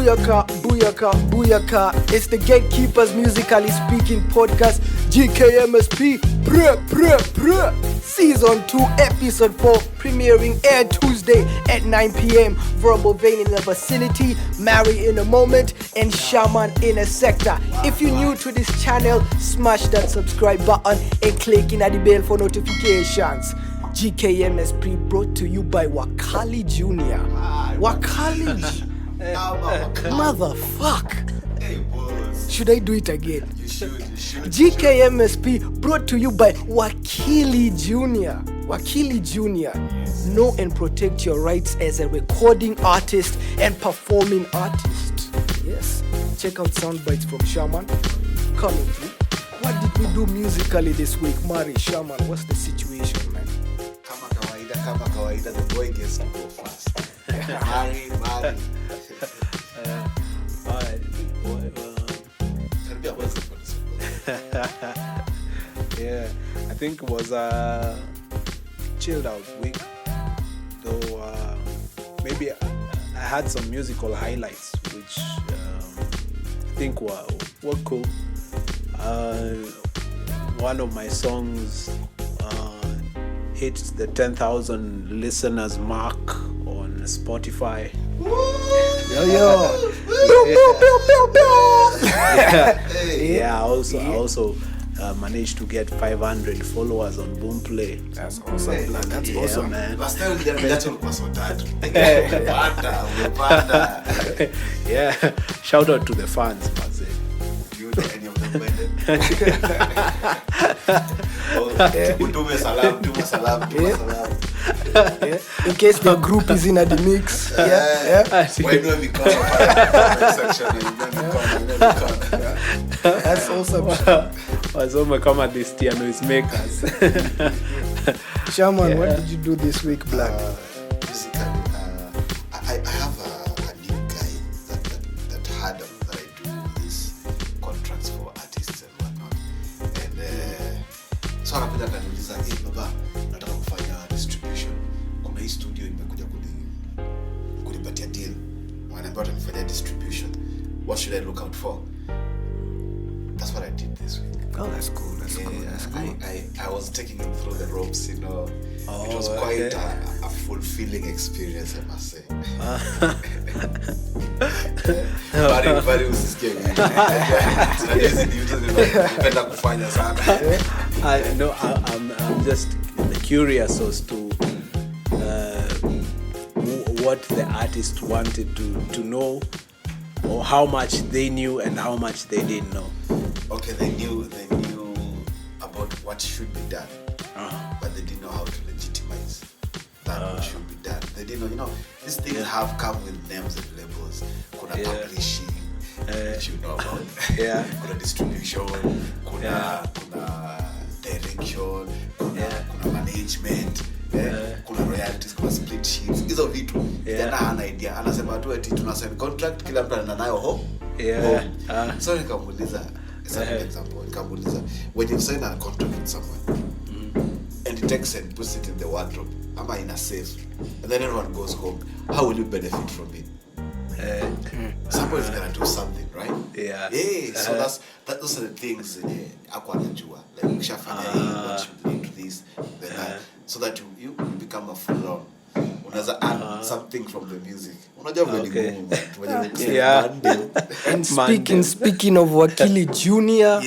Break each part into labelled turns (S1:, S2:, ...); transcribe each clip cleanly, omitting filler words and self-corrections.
S1: Booyaka, booyaka, booyaka. It's the Gatekeepers Musically Speaking Podcast. GKMSP, Season 2, Episode 4, premiering air Tuesday at 9 p.m. Verbal Vein in the vicinity, Marry in a moment, and Shaman in a sector. If you're new to this channel, smash that subscribe button and click in at the bell for notifications. GKMSP brought to you by Wakili Jnr. Wakili Motherfuck.
S2: Hey, boss.
S1: Should I do it again?
S2: You should.
S1: GKMSP brought to you by Wakili Jnr. Wakili Jnr. Know and protect your rights as a recording artist and performing artist. Yes. Check out soundbites from Shaman. Coming through. What did we do musically this week? Mari, Shaman, what's the situation, man?
S2: Kama kawaida, the boy gets to go first. Marry.
S3: Yeah, I think it was a chilled out week, though maybe I had some musical highlights which I think were cool. One of my songs hit the 10,000 listeners mark on Spotify.
S1: Yo.
S3: Yeah. I also managed to get 500 followers on Boomplay.
S1: That's awesome, man. That's awesome,
S3: man.
S2: Last time was so bad.
S3: Yeah. Shout out to the fans, man.
S2: You know any of them better? Tume salam.
S1: Yeah. In case the group is in the mix. Yeah.
S2: Why do we come section and
S1: That's awesome.
S3: Wasoma kama this noise makers.
S1: Shaman, what did you do this week, Black?
S2: Basically, I have a new guy that had that I do these contracts for artists and whatnot. And so anakuja akaniuliza, hey baba, nataka kufanya distribution. Kuna hii studio imekuja kunipatia deal. Wanaambia watanifanyia distribution. What should I look out for? That's what I did this week.
S1: Oh, that's cool. That's cool.
S2: I was taking him through the ropes, you know. It was quite a fulfilling experience, I must say. Bari usisikie mimi. Tunapenda kufanya sana.
S3: I'm just curious as to what the artist wanted to know, or how much they knew and how much they didn't know.
S2: Okay, they knew about what should be done, but they didn't know how to legitimize that what should be done. They didn't know, these things have come with names and labels. Kuna publishing, which you know about. Kuna distribution, kuna direction, kuna management, kuna royalties, kuna split sheets. Hizo vitu. Jana hana idea. Anasema tu eti tuna sign contract, kila mtu ananayo home. So nikamuuliza, as an example, when you sign a contract with someone and he takes and puts it in the wardrobe, ama in a safe, and then everyone goes home, how will you benefit from it? Somebody's gonna do something, right? So those are the things ako anajua, like ukishafanya hii, what you bring to this, then that, so that you become a full-on. Unaweza earn something from the music. Unajua vile
S1: And speaking of Wakili Jnr,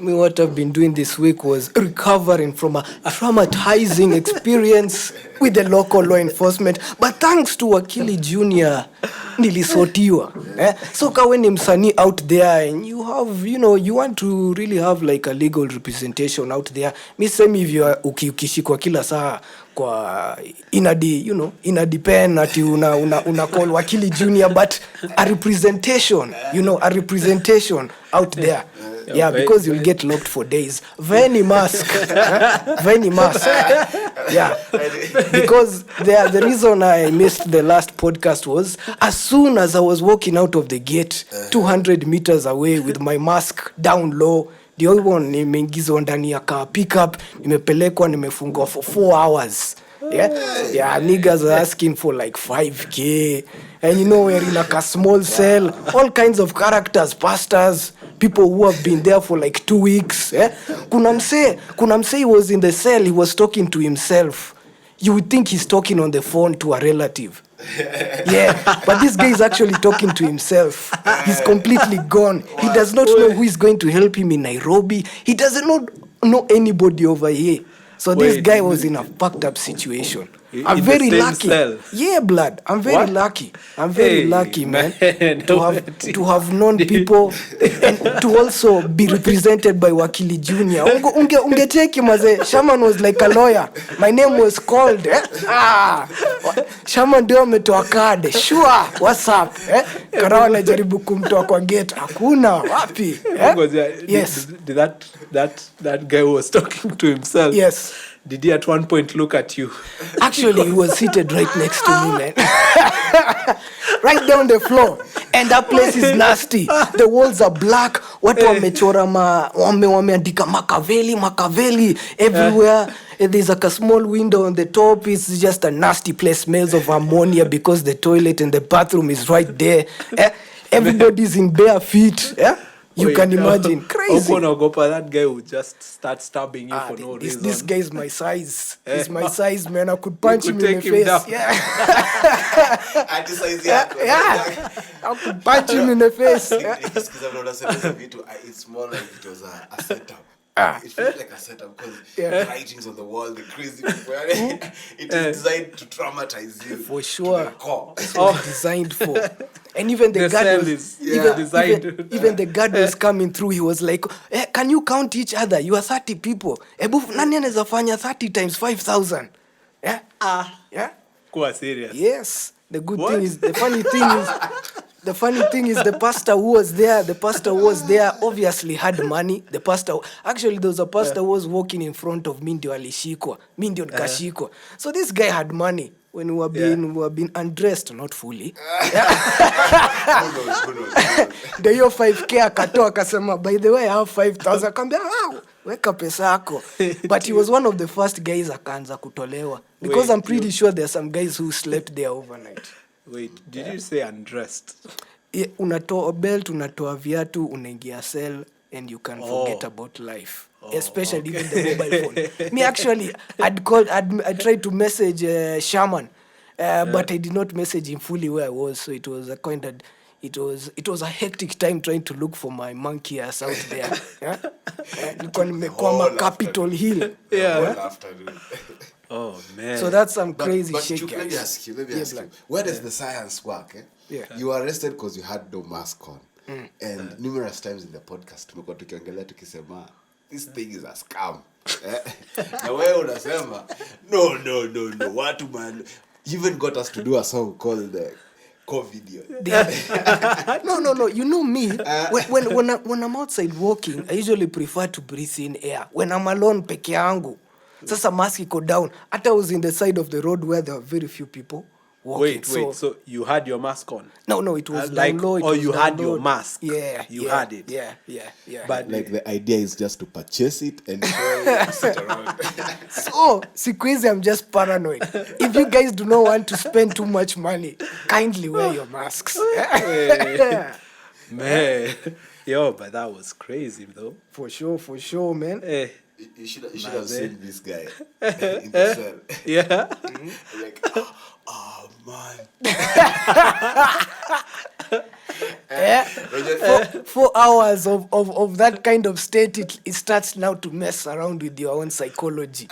S1: what I've been doing this week was recovering from a traumatizing experience with the local law enforcement. But thanks to Wakili Jnr, nilisotiwa. So when ni msanii out there and you have, you want to really have like a legal representation out there. Mi semi hivyo ukishikwa kila saa kwa inadepend ati una call Wakili Jnr, but a representation out there. Yeah, because you'll get locked for days. Very mask. Yeah. Because the reason I missed the last podcast was as soon as I was walking out of the gate 200 meters away with my mask down low, ndio hivyo nimeingizwa ndani ya car pickup, nimepelekwa, nimefungwa for 4 hours. Yeah, niggas are asking for like 5K. And you know, we're in like a small cell. All kinds of characters, pastors, people who have been there for like 2 weeks. Kuna mse he was in the cell, he was talking to himself. You would think he's talking on the phone to a relative. Yeah, but this guy is actually talking to himself. He's completely gone. He does not know who is going to help him in Nairobi. He doesn't know anybody over here. So this guy was in a fucked up situation. I'm very lucky. Yeah, blood. I'm very lucky. I'm very lucky, man. To have known people and to also be represented by Wakili Jnr. Ungeteki maze. Shaman was like a lawyer. My name was called. Shaman ndio ametoa card. Sure, what's up? Karawa anajaribu kumtoa kwa gate. Hakuna wapi. Yes.
S3: That guy was talking to himself.
S1: Yes.
S3: Did he at one point look at you?
S1: Actually, he was seated right next to me, man. Right down the floor. And that place is nasty. The walls are black. Watu wamechora wameandika Makaveli everywhere. There's like a small window on the top. It's just a nasty place. Smells of ammonia because the toilet and the bathroom is right there. Everybody's in bare feet. You can imagine. Crazy.
S3: That guy would just start stabbing you for no reason.
S1: This guy is my size. He's my size, man. I could punch him in the face. Yeah. I could punch him in the face.
S2: It's more like it was a setup. It feels like a setup because the writings on the wall, the crazy people. It is designed to traumatize you.
S1: For sure. That's what it's designed for. And even the guard was even the guard was coming through. He was like, can you count each other? You are 30 people. Nani anaweza fanya 30 times 5,000? Yeah? Yeah?
S3: Quite serious.
S1: Yes. The funny thing is the pastor who was there obviously had money. The pastor, actually there was a pastor who was walking in front of me ndio nikashikwa. So this guy had money when we were being undressed, not fully. The year 5K akatoa akasema, by the way I have 5,000. Akamwambia, weka pesa yako. But he was one of the first guys akaanza kutolewa. Because I'm pretty sure there are some guys who slept there overnight.
S3: Wait, did you say undressed?
S1: Unatoa belt, unatoa viatu, unaingia cell, and you can forget about life. Especially even the mobile phone. Me actually, I tried to message Shaman, but I did not message him fully where I was. So it was it was a hectic time trying to look for my monkey ass out there. Nilikuwa nimekwama Capitol Hill.
S3: Oh man!
S1: So that's some crazy shit.
S2: Let me ask you. Where does the science work? You were arrested because you had no mask on, and numerous times in the podcast, tumekuwa tukiongelea tukisema this thing is a scam. Na wewe unasema no. Watu man even got us to do a song called video.
S1: No. You know me. When I'm outside walking, I usually prefer to breathe in air. When I'm alone, peke yangu. Sasa mask iko down. Hata I was in the side of the road where there were very few people walking.
S3: Wait. So you had your mask on?
S1: No, it was
S3: like,
S1: down low.
S3: Or you had your mask?
S1: Yeah.
S3: You had it?
S1: Yeah.
S2: But like the idea is just to purchase it and sit around.
S1: So, siku hizi I'm just paranoid. If you guys do not want to spend too much money, kindly wear your masks.
S3: Man. Yo, but that was crazy though.
S1: For sure, man.
S2: You should have seen this guy in the cell.
S3: Yeah.
S2: Like, oh man.
S1: 4 hours of that kind of state, it starts now to mess around with your own psychology.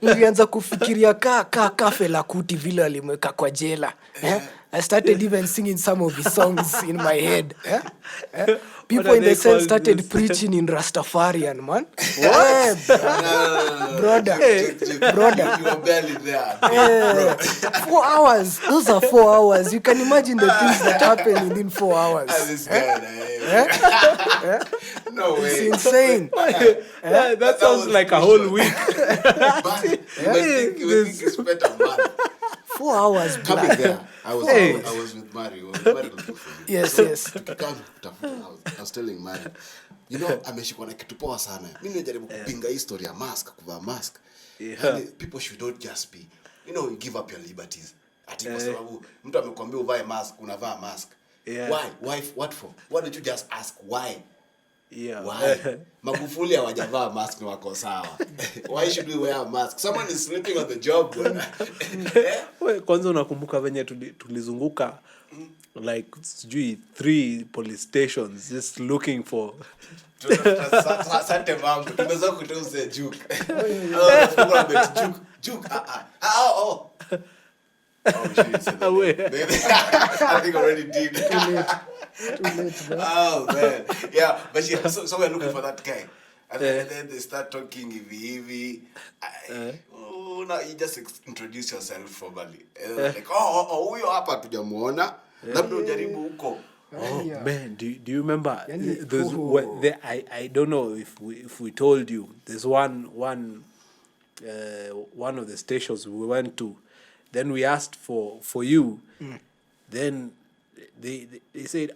S1: Nilianza kufikiria kafe la kuti vile alimweka kwa jela. I started even singing some of his songs in my head. People in the cell started preaching in Rastafarian, man. What? Brother.
S2: You were barely there.
S1: 4 hours. Those are 4 hours. You can imagine the things that happen within 4 hours.
S2: This guy, no way.
S1: It's insane.
S3: That sounds like a whole week.
S2: You would think you spent a month.
S1: 4 hours.
S2: Coming there, I was with Mari.
S1: Yes.
S2: I was telling Mari, ameshikwa na kitu poa sana. Mimi najaribu kupinga hii story ya kuvaa mask. And people should not just be, you give up your liberties. Ati kwa sababu mtu amekwambia uvae mask, unavaa mask. Why? What for? Why don't you just ask why? Why? Magufuli hawajavaa mask na wako sawa. Why should we wear a mask? Someone is sleeping on the job.
S3: Wewe kwanza unakumbuka venye tulizunguka like 3 police stations just looking for
S2: Asante mambo. Tumeweza kutoa juke. Juke. Oh, shit. I think I already did.
S1: Too late, man.
S2: Oh, man. Yeah, but so we're looking for that guy. And then they start talking hivi. Now you just introduce yourself formally. Like, huyo hapa tujamuona. Labda ujaribu huko.
S3: Oh man, do you remember I don't know if we told you, there's one of the stations we went to, then we asked for you, then they said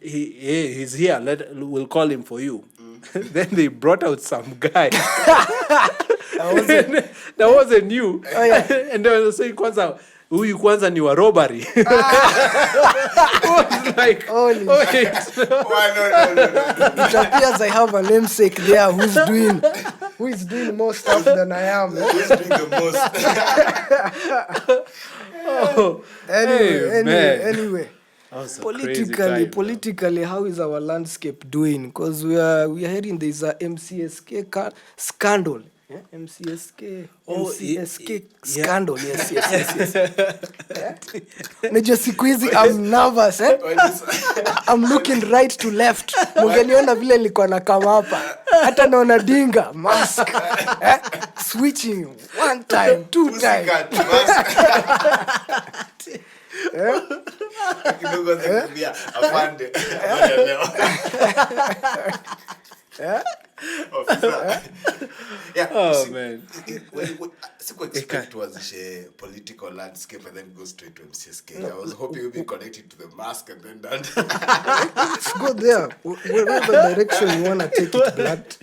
S3: he's here, we'll call him for you. Then they brought out some guy that wasn't you. And they were saying huyu kwanza ni wa robbery. I was like,
S1: holy
S3: wait.
S1: It appears I have a namesake there who is doing more stuff than I am.
S2: Who's doing the most?
S1: Anyway.
S3: Politically,
S1: how is our landscape doing? Because we are hearing there's a MCSK scandal. Yeah? MCSK scandal. Yes. Unajua siku hizi I'm nervous. I'm looking right to left. Mungeniona vile nilikuwa na kama hapa. Hata naona dinga mask. Switching 1 time, 2 time.
S2: Kidogo zakumbia afande.
S3: Man.
S2: Expect to share political landscape and then go straight to MCSK. I was hoping you'd be connected to the mask and then done.
S1: Let's go there. Whatever direction you want to take it, Black.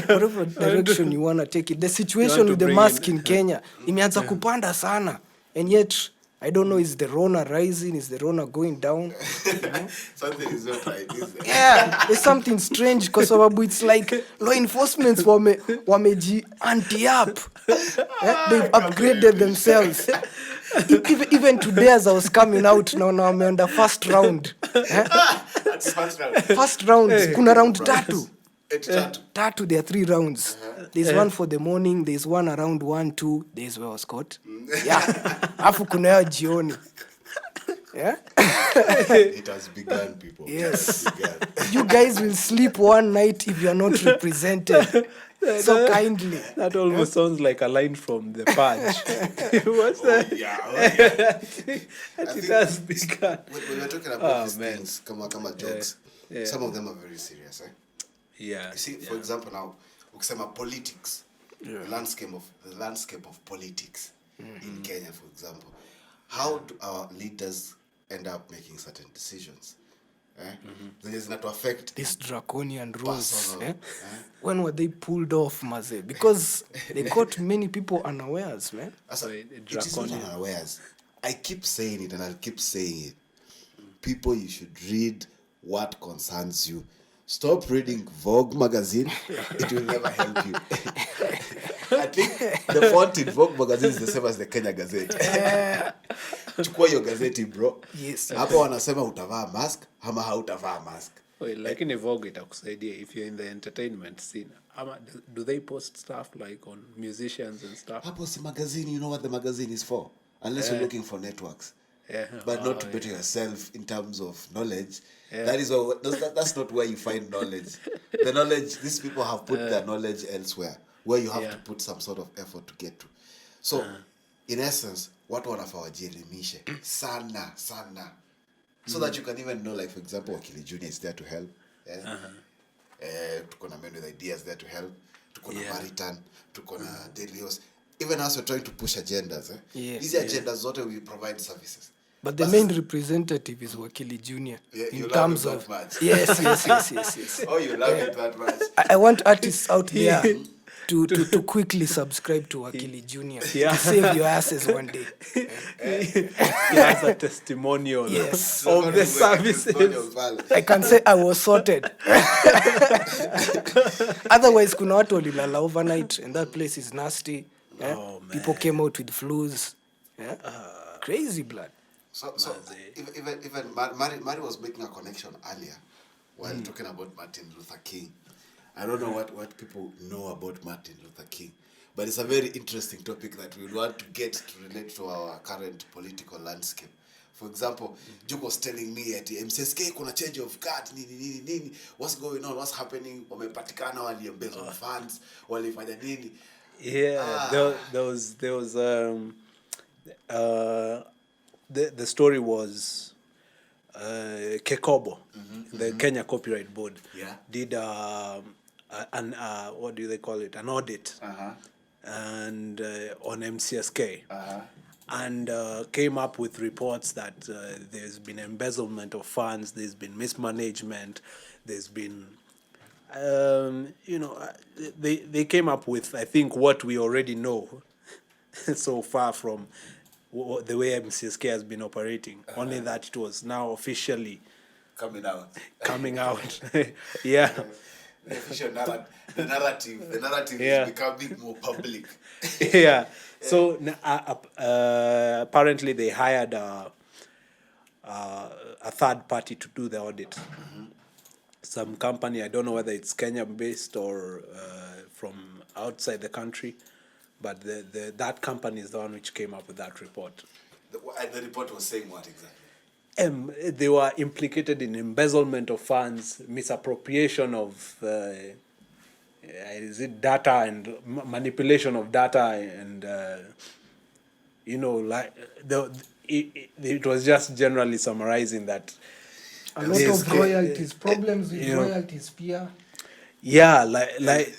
S1: Whatever direction you want to take it. The situation with the mask in Kenya imeanza kupanda sana. And yet, I don't know, is the Rona rising? Is the Rona going down?
S2: Something is not right, is it?
S1: Yeah, there's something strange because it's like law enforcement wameji anti-up. They've upgraded themselves. Even today as I was coming out, now I'm on the first round. First round, kuna round tatu. Tatu, there are 3 rounds. There's one for the morning, there's one around 1, 2, there's where I was caught. Yeah. Afu kuna ya jioni. Yeah?
S2: It has begun, people.
S1: Yes. You guys will sleep one night if you're not represented. So kindly.
S3: That almost sounds like a line from The Purge. What's that? It has begun.
S2: When we're talking about these things, kama jokes, some of them are very serious, eh?
S3: Yeah.
S2: You see, for example, now, ukisema politics, the landscape of politics in Kenya, for example. How do our leaders end up making certain decisions? Zenye zinatu affect
S1: these draconian rules. When were they pulled off, Maze? Because they caught many people unawares, man.
S2: It is not unawares. I keep saying it and I'll keep saying it. People, you should read what concerns you. Stop reading Vogue magazine. It will never help you. I think the font in Vogue magazine is the same as the Kenya Gazette. Chukua your gazeti, bro.
S1: Yes.
S2: Hapo wanasema utavaa mask ama hautavaa mask.
S3: Lakini Vogue itakusaidia if you're in the entertainment scene. Do they post stuff like on musicians and stuff?
S2: Hapo si magazine, you know what the magazine is for? Unless you're looking for networks. But not to better yourself in terms of knowledge. That's not where you find knowledge. The knowledge, these people have put their knowledge elsewhere, where you have to put some sort of effort to get to. So, in essence, what wanafaa wajielimishe sana. So that you can even know, like, for example, Wakili Jnr is there to help. Tuko na men with ideas there to help. Tuko na Maritan, tuko na Delios. Even as we're trying to push agendas, these agendas zote we provide services.
S1: But the main representative is Wakili Jnr.
S2: In
S1: terms of
S2: much.
S1: Yes.
S2: Oh, you love it that much.
S1: I want artists out there to quickly subscribe to Wakili Jnr.
S3: Yeah.
S1: To save your asses one day.
S3: He has a testimonial
S1: Yes.
S3: of the services.
S1: I can say I was sorted. Otherwise, kuna watu walilala overnight and that place is nasty. Yeah?
S3: Oh, man.
S1: People came out with flus. Yeah? Crazy blood.
S2: So even Mari was making a connection earlier while talking about Martin Luther King. I don't know what people know about Martin Luther King, but it's a very interesting topic that we want to get to relate to our current political landscape. For example, Juke was telling me at the MCSK kuna change of guard, nini, what's going on, what's happening, wamepatikana waliembezo funds, walifanya nini.
S3: Yeah, there was the story was Kekobo, the Kenya Copyright Board, did an what do they call it, an audit, and on MCSK, and came up with reports that there's been embezzlement of funds, there's been mismanagement, there's been they came up with, I think, what we already know so far from the way MCSK has been operating, only that it was now officially
S2: coming out.
S3: Yeah.
S2: The official narrative is becoming more public.
S3: Yeah. So apparently they hired a third party to do the audit. Some company, I don't know whether it's Kenya based or from outside the country, but that company is the one which came up with that report.
S2: The report was saying what exactly?
S3: They were implicated in embezzlement of funds, misappropriation of data and manipulation of data, and it was just generally summarizing that
S1: a lot of royalties, problems with royalties, Pia.
S3: Yeah, like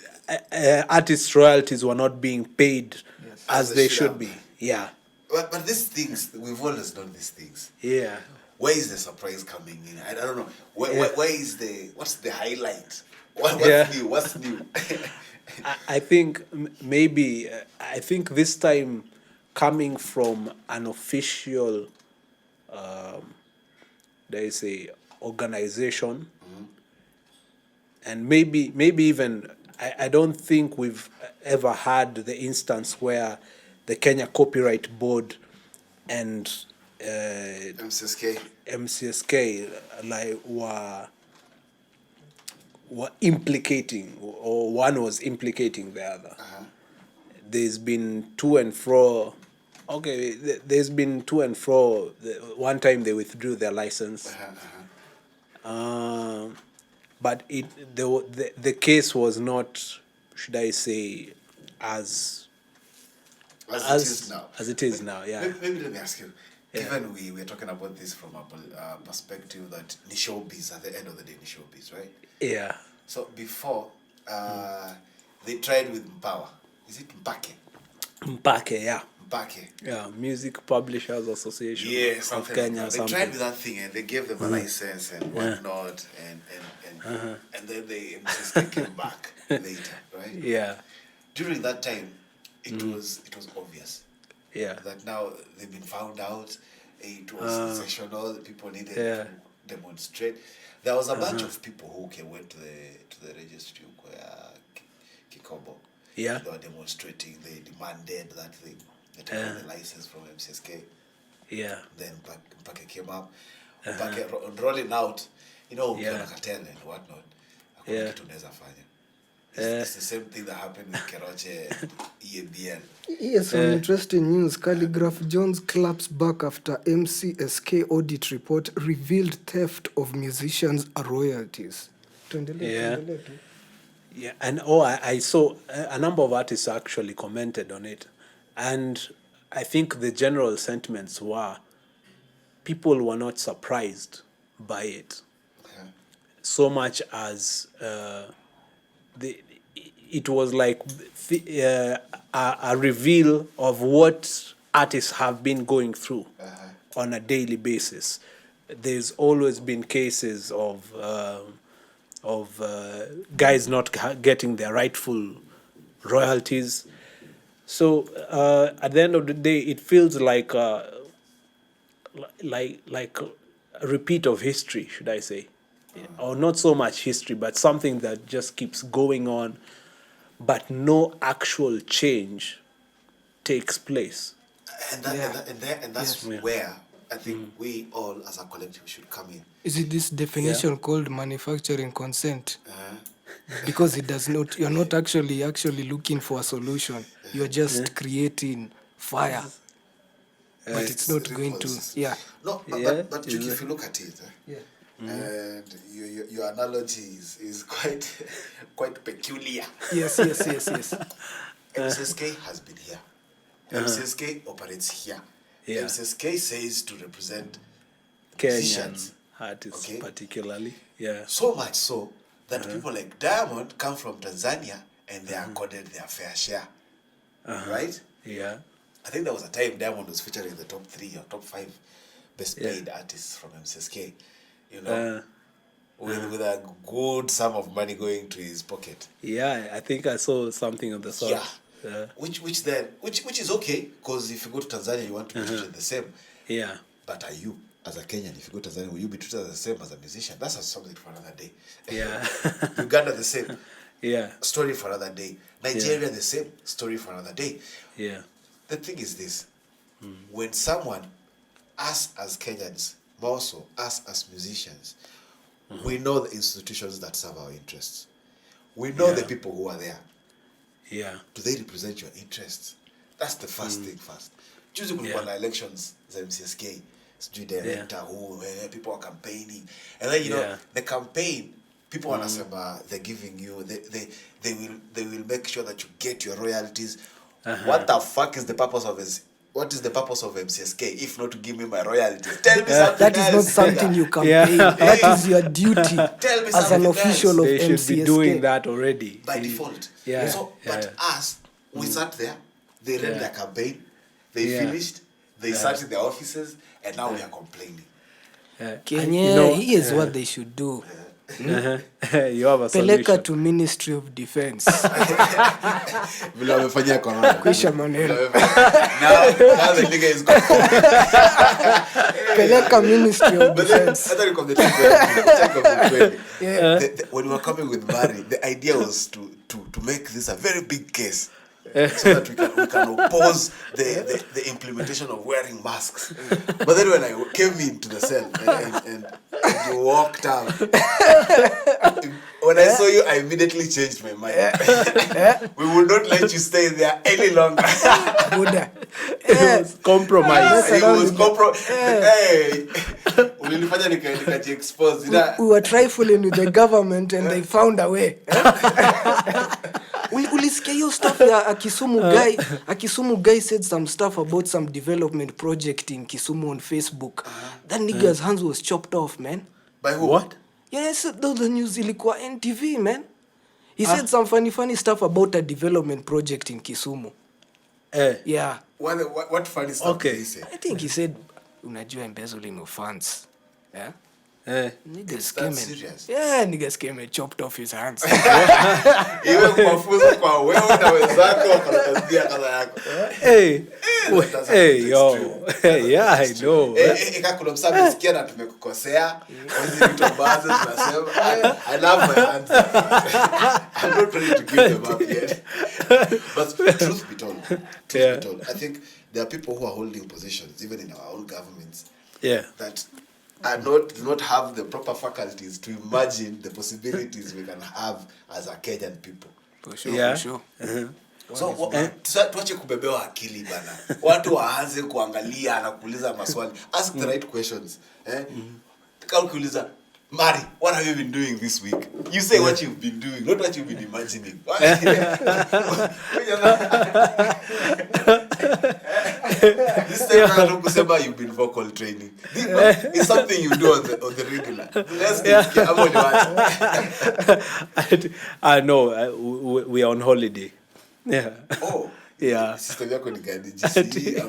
S3: artists' royalties were not being paid as they should be. Yeah.
S2: But these things, we've always done these things.
S3: Yeah.
S2: Where is the surprise coming in? I don't know. Where is what's the highlight? What's new?
S3: I think maybe, I think this time coming from an official, there is a organization, and maybe even, I don't think we've ever had the instance where the Kenya Copyright Board and MCSK like were implicating, or one was implicating the other. There's been to and fro. Okay, there's been to and fro. One time they withdrew their license, but the case was not, should I say, as it is now. Yeah.
S2: Maybe let me ask you. Given we're talking about this from a perspective that ni showbiz, at the end of the day, ni showbiz, right?
S3: Yeah.
S2: So before, they tried with Mbawa. Is it Mpake?
S3: Mpake, yeah.
S2: Mpake.
S3: Yeah, Music Publishers Association of Kenya.
S2: They tried with that thing and they gave them a license and whatnot, and then they just came back later, right?
S3: Yeah.
S2: During that time, it was obvious.
S3: Yeah.
S2: That now they've been found out. It was sensational. People needed to demonstrate. There was a bunch of people who went to the registry Kikobo.
S3: Yeah.
S2: They were demonstrating. They demanded that thing. They took the license from MCSK.
S3: Yeah.
S2: Then Mpake came up. Mpake rolling out, cartel and whatnot.
S3: Yeah.
S2: It's the same thing that happened with Keroche and EABL.
S1: Yes, some interesting news. Calligraph Jones claps back after MCSK audit report revealed theft of musicians' royalties.
S3: Yeah, and I saw a number of artists actually commented on it. And I think the general sentiments were people were not surprised by it. Okay. So much as it was like a reveal of what artists have been going through on a daily basis. There's always been cases of guys not getting their rightful royalties. So at the end of the day, it feels like a repeat of history, should I say, or not so much history, but something that just keeps going on, but no actual change takes place.
S2: And that's where I think we all as a collective should come in.
S1: Is it this definition called manufacturing consent? Because it does not, you're not actually looking for a solution. You're just creating fire. But it's not going to,
S2: No, but if you look at it, and your analogy is quite peculiar.
S1: Yes.
S2: MCSK has been here. MCSK operates here. MCSK says to represent
S3: Kenyan
S2: musicians.
S3: artists, particularly. Yeah.
S2: So much so that people like Diamond come from Tanzania and they are accorded their fair share. Right?
S3: Yeah.
S2: I think there was a time Diamond was featured in the top 3 or top 5 best paid artists from MCSK. With a good sum of money going to his pocket.
S3: Yeah, I think I saw something of the sort.
S2: Which is okay, because if you go to Tanzania, you want to be treated the same.
S3: Yeah.
S2: But are you, as a Kenyan, if you go to Tanzania, will you be treated the same as a musician? That's a subject for another day.
S3: Yeah.
S2: Uganda, the same.
S3: Yeah.
S2: Story for another day. Nigeria, the same. Story for another day.
S3: Yeah.
S2: The thing is this. When someone, us as Kenyans, more so us as musicians, we know the institutions that serve our interests. We know the people who are there.
S3: Yeah.
S2: Do they represent your interests? That's the first thing first. Juzi kulikuwa na elections za MCSK, sijui director who people are campaigning, and then you know the campaign people wanasema they're giving you they will make sure that you get your royalties. What the fuck is the purpose of this? What is the purpose of MCSK if not to give me my royalties? Tell me something
S1: that is
S2: else.
S1: not something you campaign. That is your duty
S2: Tell me
S1: as an
S2: something
S1: official
S2: else.
S1: of
S3: They
S1: MCSK.
S3: should be doing that already.
S2: By default.
S3: Yeah.
S2: So, but us, we sat there, they ran their campaign, they finished, they sat in their offices, and now we are complaining.
S1: Kenya, here's what they should do.
S3: You have a
S1: Peleka
S3: solution.
S1: to Ministry of Defense.
S2: Vile wamefanyia corona.
S1: Kwisha maneno.
S2: Now the nigga is gone.
S1: Peleka Ministry of
S2: But then, I
S1: Defense.
S2: thought you come when we were coming with Barry, the idea was to make this a very big case. So that we can oppose the implementation of wearing masks. But then when I came into the cell and you walked out, when I saw you, I immediately changed my mind. We will not let you stay there any longer.
S1: Buddha.
S3: It was compromise.
S2: It was compromise. Hey, ulifanya nikaji-expose.
S1: We were trifling with the government and they found a way. Ulisikia hiyo stuff ya a Kisumu guy said some stuff about some development project in Kisumu on Facebook. That nigga's hands was chopped off, man.
S2: By who?
S3: What?
S1: Yes, those news ilikuwa NTV, man. He said some funny stuff about a development project in Kisumu. Yeah.
S2: What funny stuff did he say?
S1: I think he said unajua embezzling of funds. Yeah. Niggas came
S2: serious?
S1: niggas came and chopped off his hands.
S2: Iwe kumafuza kwa wewe na wenzako wakanatazia kaza yako.
S3: Hey, yo. Yeah, I know.
S2: Kuna msame sikia na tumekukosea. Hizi vitu ambazo tunasema. I love my hands. I'm not ready to give them up yet. But truth be told, I think there are people who are holding positions, even in our own governments, that do not have the proper faculties to imagine the possibilities we can have as a Kenyan people.
S1: For sure.
S2: So tuache kubebewa akili bana. Watu waanze kuangalia na kuuliza maswali. Ask the right questions. Kama ukiuliza, Mari, what have you been doing this week? You say what you've been doing, not what you've been imagining. This time you've been vocal training. It's something you do on the regular. Let's get
S3: I know. We are on holiday. Yeah.
S2: Oh.
S3: Yeah.
S2: System yako ni gani? GC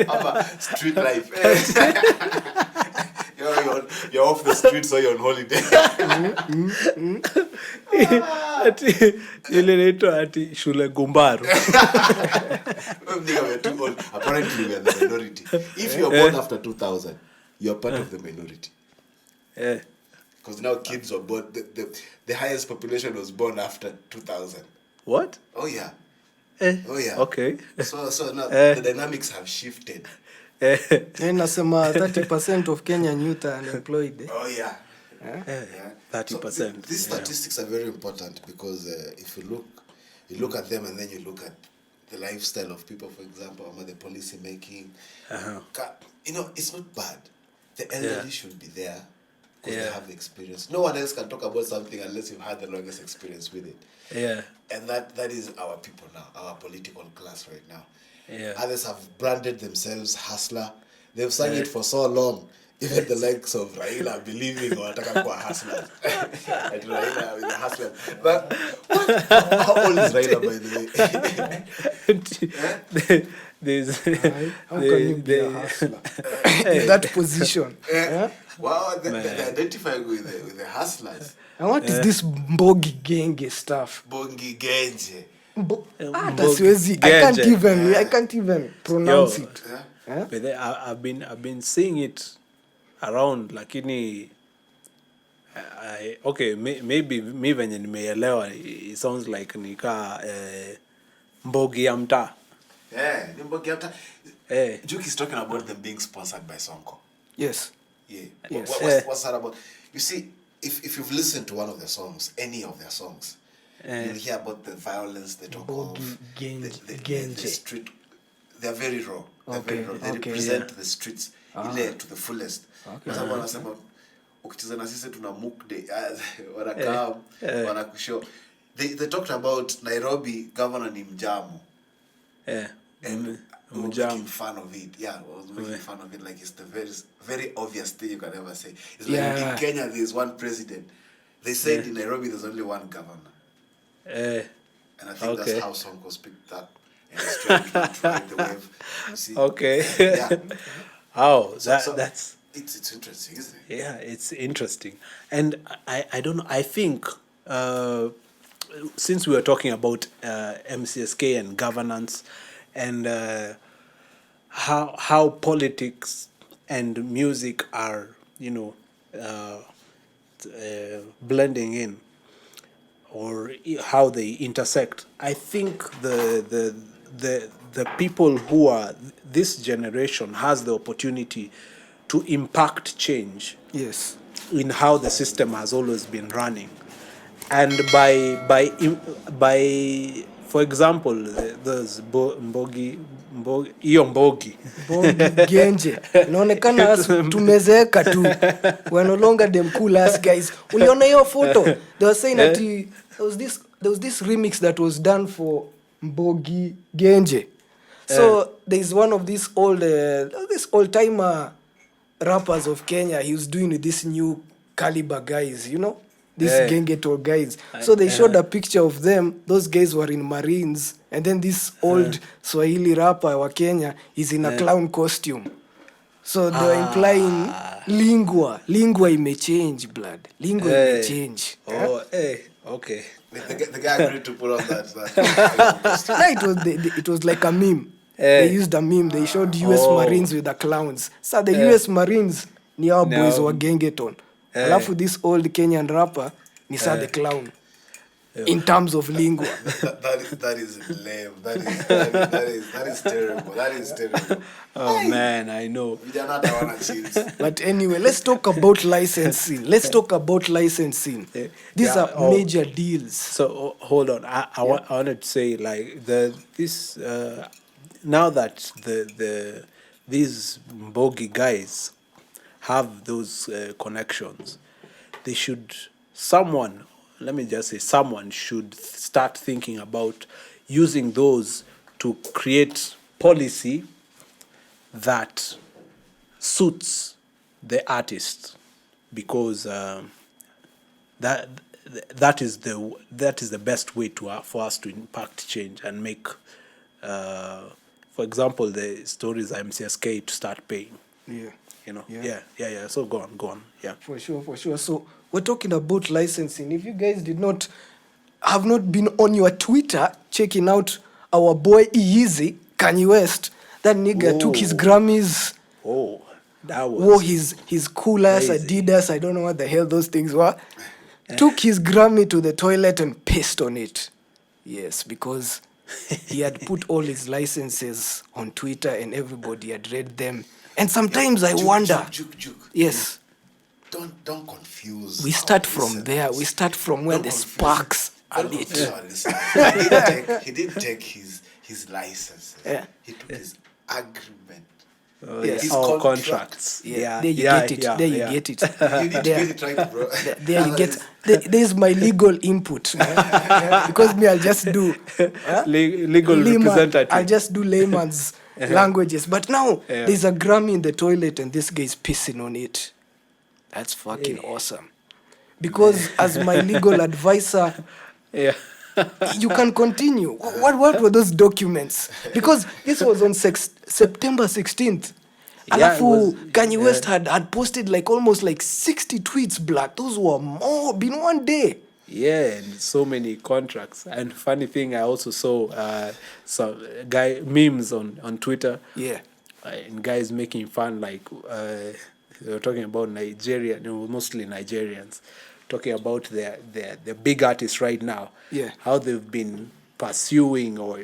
S2: ama street life. You're off the street, so you're on holiday.
S3: ati ile inaitwa ati shule Gumbaru.
S2: We're too old. Apparently we are the minority. If you are born after 2000, you are part of the minority. Because now kids were born, the highest population was born after 2000.
S3: What?
S2: Oh yeah. Oh yeah.
S3: Okay.
S2: So now the dynamics have shifted.
S1: Nasema 30% of Kenyan youth are unemployed.
S2: Oh yeah.
S3: 30%.
S2: So these statistics are very important because if you look at them and then you look at the lifestyle of people, for example, or the policy making. It's not bad. The elderly should be there because they have the experience. No one else can talk about something unless you've had the longest experience with it.
S3: Yeah.
S2: And that is our people now, our political class right now.
S3: Yeah.
S2: Others have branded themselves hustler. They've sung it for so long. Even the likes of Raila believing or wanataka kuwa hustlers. Like Raila with the hustler. But how old is Raila, by the way?
S1: How can you be a hustler in that position?
S2: Wow, they're identifying with the hustlers.
S1: And what is this Mbogi Genge stuff?
S2: Bongi Genje.
S1: I can't even pronounce it.
S3: But I've been seeing it around, lakini maybe me venye nimeelewa, it sounds like nika Mbogi ya mtaa.
S2: Ni Mbogi ya mtaa. Juke is talking about them being sponsored by Sonko.
S1: Yes.
S2: Yeah. Yes. What's that about? You see, if you've listened to one of their songs, any of their songs, you'll hear about the violence they talk of. The street. They're very raw. They represent the streets to the fullest. Kwa sababu wanasema ukicheza na sisi tuna mukde wanakaa wanakushow. They talked about Nairobi governor ni Mjamu. And making fun of it. Yeah, I was making fun of it like it's the very, very obvious thing you can ever say. It's like in Kenya there's one president. They said in Nairobi there's only one governor. And I think that's how Sonko picked that. And it's trying to ride the wave. You see?
S3: Okay. That's...
S2: It's interesting, isn't it?
S3: Yeah, it's interesting. And I don't know, I think... since we were talking about MCSK and governance and how politics and music are, blending in, or how they intersect, I think the people who are this generation has the opportunity to impact change.
S1: Yes. In
S3: how the system has always been running. And by for example, those Mbogi
S1: Genje inaonekana tumezeeka tu. We're no longer them cool ass guys. Uliona hiyo photo? They were saying that there was this remix that was done for Mbogi Genje. So there's one of these old timer rappers of Kenya. He was doing with this new caliber guys, these Gengeto guys. So they showed a picture of them. Those guys were in Marines. And then this old Swahili rapper wa Kenya is in a clown costume. So they were implying lingua. Lingua may change, blood. Lingua may change.
S3: Okay.
S2: The guy agreed to put on that.
S1: It was like a meme. They used a meme. They showed US Marines with the clowns. So the US Marines ni our boys wa Gengeton. Alafu this old Kenyan rapper ni the clown. In terms of lingua.
S2: That is lame. That is terrible. That is terrible.
S3: Oh man, I know.
S1: But anyway, let's talk about licensing. These are major deals.
S3: So hold on. I wanted to say like this now that these Mbogi guys have those connections, they should someone should start thinking about using those to create policy that suits the artist, because that is the best way for us to impact change and make for example the stories MCSK to start paying. Yeah. So go on. Yeah.
S1: For sure. So we're talking about licensing. If you guys did not have not been on your Twitter checking out our boy Easy, Kanye West. That nigga took his Grammys.
S3: Oh, that was...
S1: Wore his cool ass
S3: crazy.
S1: Adidas. I don't know what the hell those things were. Took his Grammy to the toilet and pissed on it. Yes, because he had put all his licenses on Twitter and everybody had read them. And sometimes I wonder. Yes.
S2: Don't confuse.
S1: We start from there. We start from where the sparks are lit.
S2: He didn't take his license.
S1: Yeah.
S2: He took his agreement.
S1: Yes.
S2: His
S3: Contracts.
S1: Yeah. There you get it. There you get it.
S2: You need to get it right, bro.
S1: There you get. There's my legal input, man. Because me, I'll just do
S3: Legal representative.
S1: I'll just do layman's languages. But now there's a Grammy in the toilet and this guy is pissing on it. That's fucking awesome. Because as my legal advisor, you can continue. What were those documents? Because this was on September 16th. Alafu Kanye West had posted like almost like 60 tweets, black. Those were more in one day.
S3: Yeah, and so many contracts. And funny thing, I also saw some guy memes on Twitter.
S1: Yeah.
S3: And guys making fun, like they were talking about Nigeria, mostly Nigerians, talking about the big artists right now.
S1: Yeah.
S3: How they've been pursuing or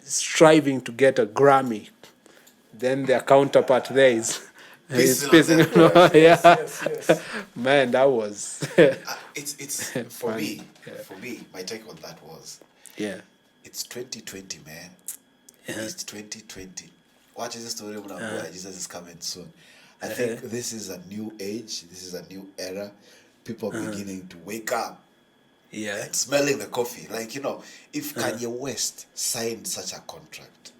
S3: striving to get a Grammy. Then their counterpart there is pissing on them. Yes. Man, that was
S2: it's for me. For me, my take on that was it's 2020, man. It's 2020. Watch this story when Jesus is coming soon. I think this is a new age. This is a new era. People are beginning to wake up.
S3: Yeah.
S2: And smelling the coffee. Like, if Kanye West signed such a contract,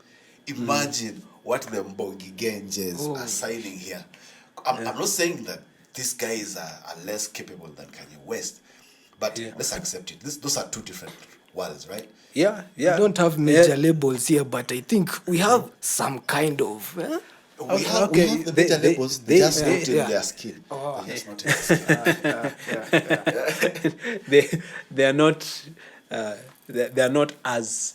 S2: imagine what the Mbongi Genjes are signing here. I'm not saying that these guys are less capable than Kanye West, but let's accept it. Those are two different worlds, right?
S3: Yeah.
S1: We don't have major labels here, but I think we have some kind of...
S2: We have the major labels, they just not in their skin. Just not in their skin.
S3: They are not as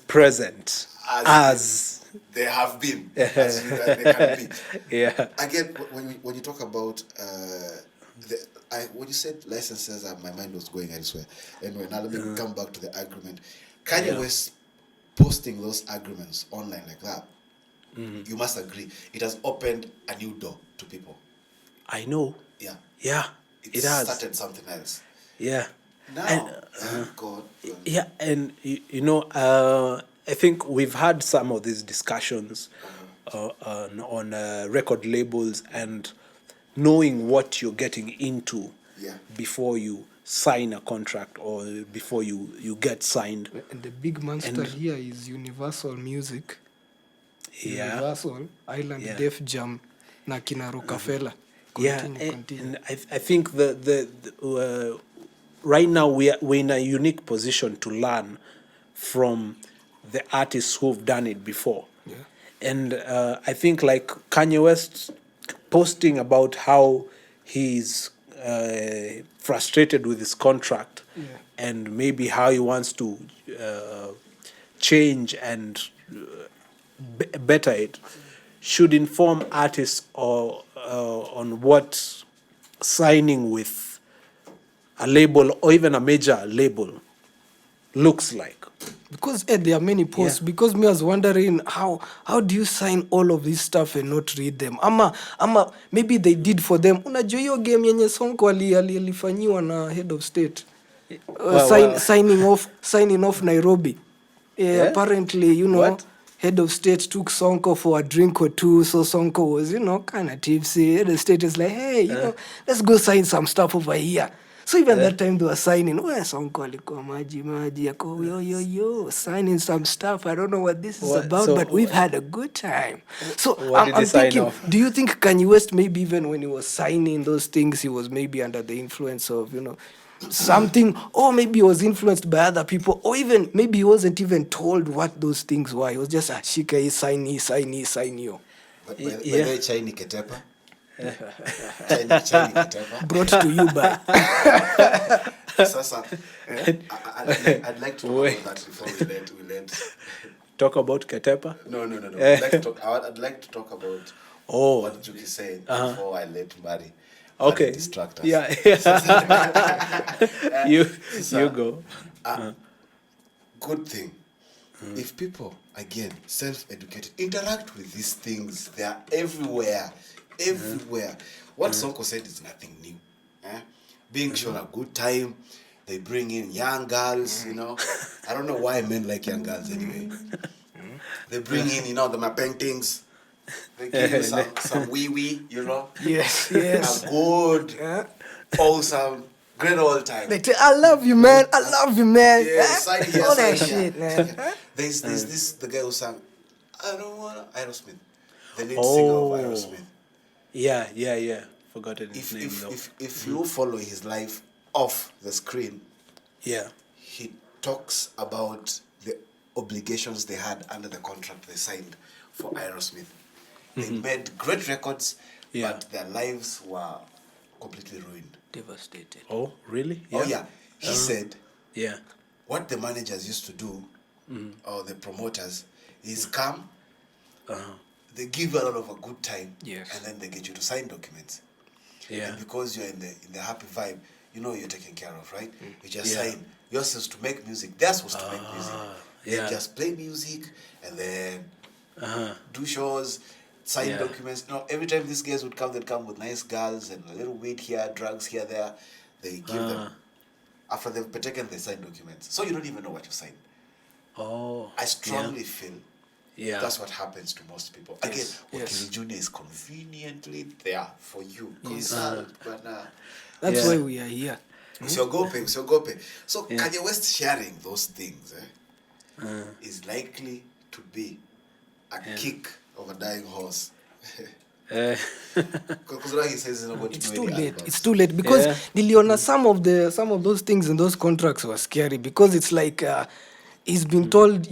S3: present as
S2: they have been, as they can be.
S3: Yeah.
S2: Again, when you talk about when you said licenses, my mind was going elsewhere. Anyway, now let me come back to the agreement. Kanye West posting those agreements online like that. You must agree, it has opened a new door to people.
S3: I know.
S2: Yeah.
S3: It has
S2: started something else.
S3: Yeah.
S2: Now, God.
S3: Yeah, and I think we've had some of these discussions on record labels and knowing what you're getting into before you sign a contract or before you get signed.
S1: And the big monster here is Universal Music. Universal, Island Def Jam, na kina Rockefeller. Continue.
S3: And I think the right now we're in a unique position to learn from the artists who've done it before.
S1: Yeah.
S3: And I think like Kanye West posting about how he's frustrated with his contract and maybe how he wants to change and better it should inform artists on what signing with a label or even a major label looks like.
S1: Because there are many posts. Because me was wondering how do you sign all of this stuff and not read them? Ama maybe they did for them. Unajua hiyo game yenye Sonko alifanyiwa na head of state. Signing off Nairobi. Apparently, what? Head of state took Sonko for a drink or two, so Sonko was, kind of tipsy. Head of state is like, hey, let's go sign some stuff over here. So even that time they were signing, Sonko alikuwa maji yako yo signing some stuff. I don't know what this is about, but we've had a good time. So I'm thinking, do you think Kanye West maybe even when he was signing those things, he was maybe under the influence of, something, or maybe he was influenced by other people, or even maybe he wasn't even told what those things were. He was just shika, sign you.
S2: By the way, Chini Ketepa. Chini Ketepa.
S1: Brought to you by
S2: Sasa, I'd like to talk about that before we let.
S3: Talk about Ketepa?
S2: No. I'd like to talk about what Juki said before I let Mari distract us.
S3: Yeah. You go.
S2: Good thing. If people, again, self-educated, interact with these things, they are everywhere. What Sonko said is nothing new. Being shown a good time, they bring in young girls, I don't know why men like young girls anyway. They bring in, the paintings. They give you some wee-wee,
S1: Yes.
S2: A good, awesome, great old time.
S1: They tell, I love you, man.
S2: Yeah, side here,
S1: all that
S2: side here.
S1: shit, man.
S2: There's the guy who sang, I don't wanna, Aerosmith. The lead singer of Aerosmith.
S3: Yeah. Forgotten his name though.
S2: If you follow his life off the screen, he talks about the obligations they had under the contract they signed for Aerosmith. They made great records, but their lives were completely ruined.
S1: Devastated.
S3: Oh, really?
S2: Yeah. Oh, yeah. He said,
S3: yeah,
S2: what the managers used to do, or the promoters, is come, they give you a lot of a good time, and then they get you to sign documents.
S3: Yeah.
S2: And because you're in the happy vibe, you're taken care of, right? You just sign. You're supposed to make music. They're supposed to make music. They just play music and then do shows, sign documents. Every time these guys would come, they'd come with nice girls and a little weed here, drugs here, there. They give them. After they've partaken, they sign documents. So you don't even know what you signed.
S3: Oh.
S2: I strongly feel that's what happens to most people. Again, Wakili Jnr is conveniently there for you. Consult, but
S1: that's why we are here.
S2: Usiogope. So Kanye West sharing those things is likely to be a kick of a dying horse. Because he says
S1: it's too late because Delios, some of those things in those contracts were scary because it's like he's been told,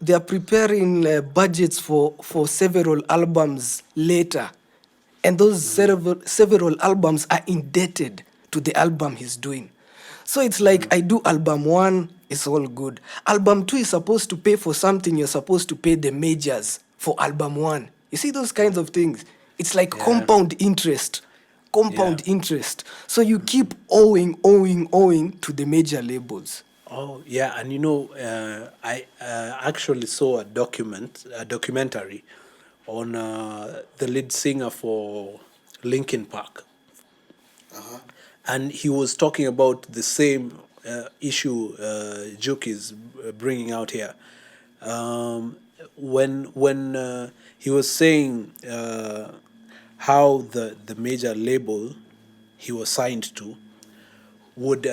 S1: they are preparing budgets for several albums later, and those several albums are indebted to the album he's doing. So it's like I do album 1, it's all good. Album 2 is supposed to pay for something, you're supposed to pay the majors for album 1. You see those kinds of things? It's like compound interest. So you keep owing to the major labels.
S3: Oh, yeah, and I actually saw a documentary on the lead singer for Linkin Park. And he was talking about the same issue Juke is bringing out here. When he was saying how the major label he was signed to would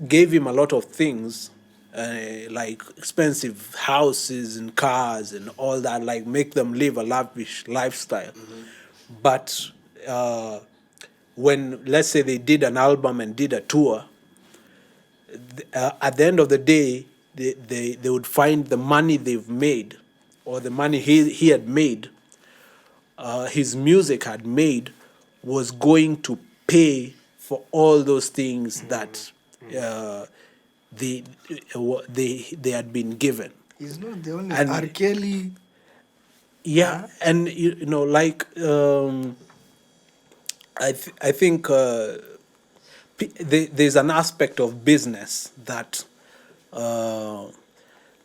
S3: gave him a lot of things, like expensive houses and cars and all that, like make them live a lavish lifestyle. But when, let's say, they did an album and did a tour, at the end of the day, they would find the money they've made, or the money he had made, his music had made, was going to pay for all those things that they had been given.
S1: He's not the only R. Kelly.
S3: Yeah, and like I think there's an aspect of business that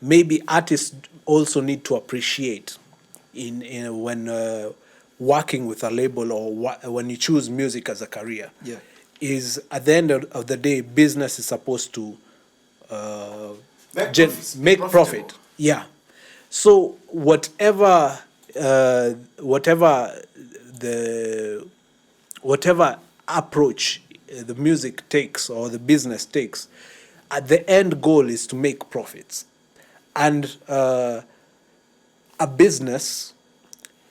S3: maybe artists also need to appreciate in when working with a label, or when you choose music as a career.
S1: Yeah.
S3: Is at the end of the day, business is supposed to make profit. Yeah. So whatever approach the music takes or the business takes, at the end goal is to make profits. And a business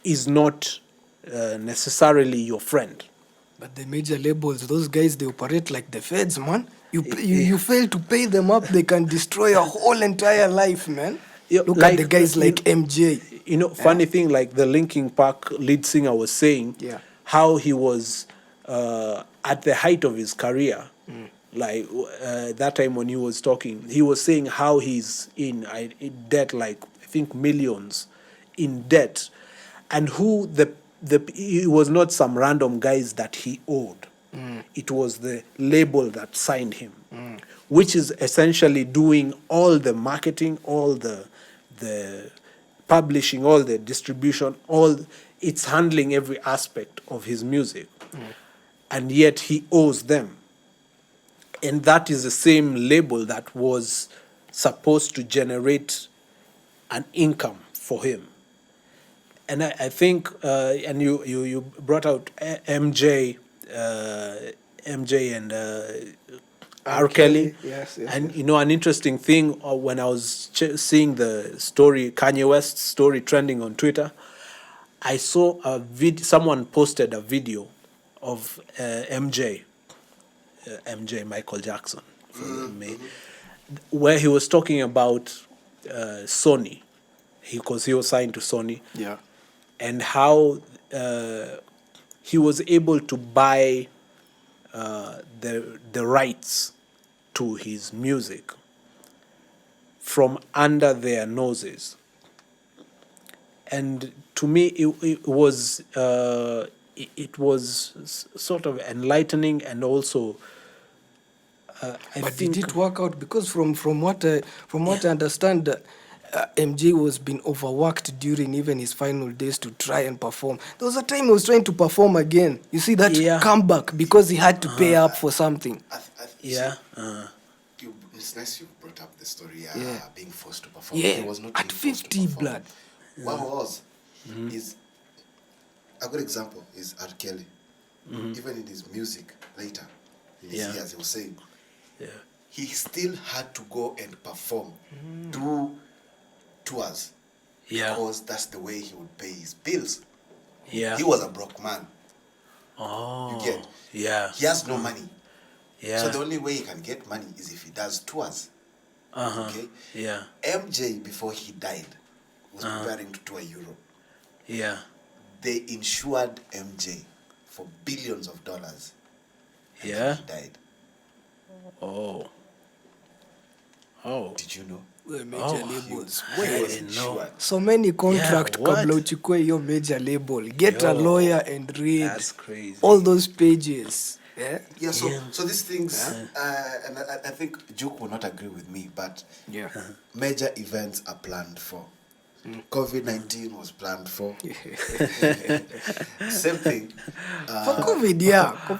S3: is not necessarily your friend.
S1: But the major labels, those guys, they operate like the feds, man. You fail to pay them up, they can destroy a whole entire life, man. Look at the guys like MJ.
S3: Funny thing, like the Linkin Park lead singer was saying, how he was at the height of his career like that time when he was talking, he was saying how he's in debt, like I think millions in debt, and who it was not some random guys that he owed. It was the label that signed him, which is essentially doing all the marketing, all the publishing, all the distribution, it's handling every aspect of his music. And yet he owes them. And that is the same label that was supposed to generate an income for him. And I think, and you brought out MJ and R. Kelly.
S1: Yes.
S3: And an interesting thing, when I was seeing the story, Kanye West's story trending on Twitter, I saw someone posted a video of MJ Michael Jackson, where he was talking about Sony, because he was signed to Sony, and how he was able to buy the rights to his music from under their noses. And to me, it was sort of enlightening, and also
S1: But did it work out? Because from what I understand, MJ was being overworked during even his final days to try and perform. There was a time he was trying to perform again. You see that comeback because he had to pay up for something.
S2: It's nice you brought up the story. Being forced to perform.
S1: Yeah,
S2: He was not
S1: at
S2: being forced to
S1: 50
S2: perform.
S1: blood.
S2: What was is a good example is R. Kelly. Even in his music later, in his years, he was saying he still had to go and perform through tours because that's the way he would pay his bills. He was a broke man. You get? He has no money. So the only way he can get money is if he does tours. Okay? MJ, before he died, was preparing to tour Europe. They insured MJ for billions of dollars. And then he died. Did you know?
S1: Major labels.
S2: He was insured.
S1: So many contract kabla uchukue hiyo major label. Get a lawyer and read.
S3: That's crazy.
S1: All those pages.
S2: So these things, and I think Juke will not agree with me, but major events are planned for. COVID-19 was planned for. Same thing.
S1: For COVID,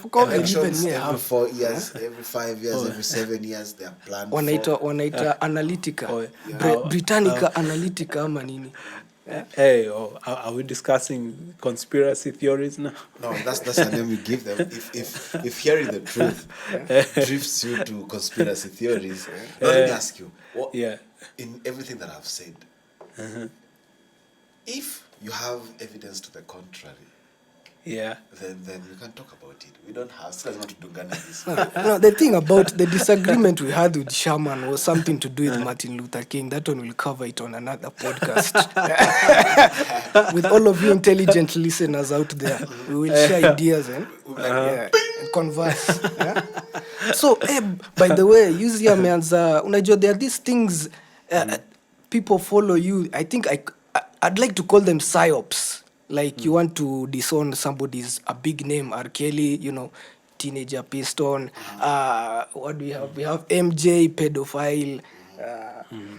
S1: For COVID,
S2: elections
S1: even
S2: every 4 years, every 5 years, every 7 years, they are planned
S1: wanaita Analytica. Britannica Analytica ama nini?
S3: Hey, are we discussing conspiracy theories now?
S2: No, that's the name we give them. If hearing the truth drifts you to conspiracy theories, let me ask you, in everything that I've said, if you have evidence to the contrary, then you can talk about it. We don't have to dungana this.
S1: No, the thing about the disagreement we had with Shaman was something to do with Martin Luther King. That one we'll cover it on another podcast. With all of you intelligent listeners out there, we will share ideas and converse. So, by the way, usually unajua there are these things people follow you. I think I'd like to call them psyops. Like you want to disown somebody's a big name, R. Kelly, teenager piston. What do we have? We have MJ, pedophile.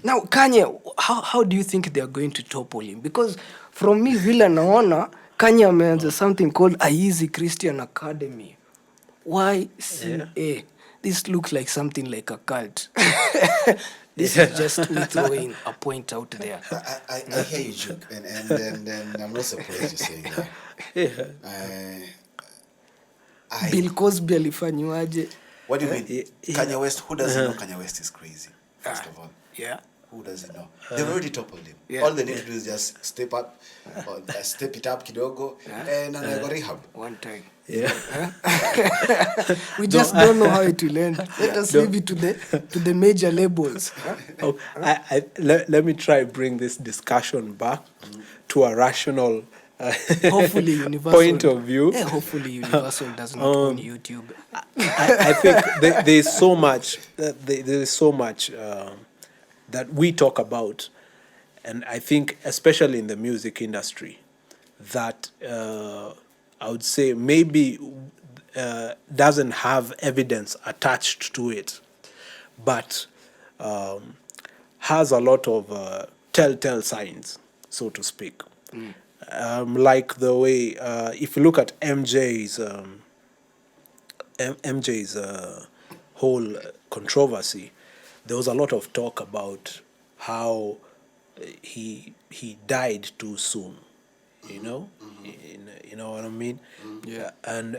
S1: Now, Kanye, how do you think they are going to topple him? Because from me, vile naona, Kanye ameanza something called a Easy Christian Academy. YCA. This looks like something like a cult. This is just me throwing a point out there.
S2: I hear you, Juke, and I'm not surprised you're saying that.
S1: Bill Cosby alifanywaje?
S2: What do you mean? Kanye West, who doesn't know Kanye West is crazy, first of all? Who doesn't know? They've already toppled him. All they need to do is just step up, or step it up kidogo, and I go rehab.
S1: One time. We just don't know how it will end. Let us leave it to the major labels.
S3: Let me try bring this discussion back to a rational
S1: Hopefully Universal
S3: point of view.
S1: Hopefully Universal does not own YouTube.
S3: I think there's so much. There is so much that we talk about, and I think especially in the music industry, that I would say maybe doesn't have evidence attached to it, but has a lot of telltale signs, so to speak. Like the way, if you look at MJ's whole controversy, there was a lot of talk about how he died too soon. You know, you know what I mean.
S1: Yeah.
S3: And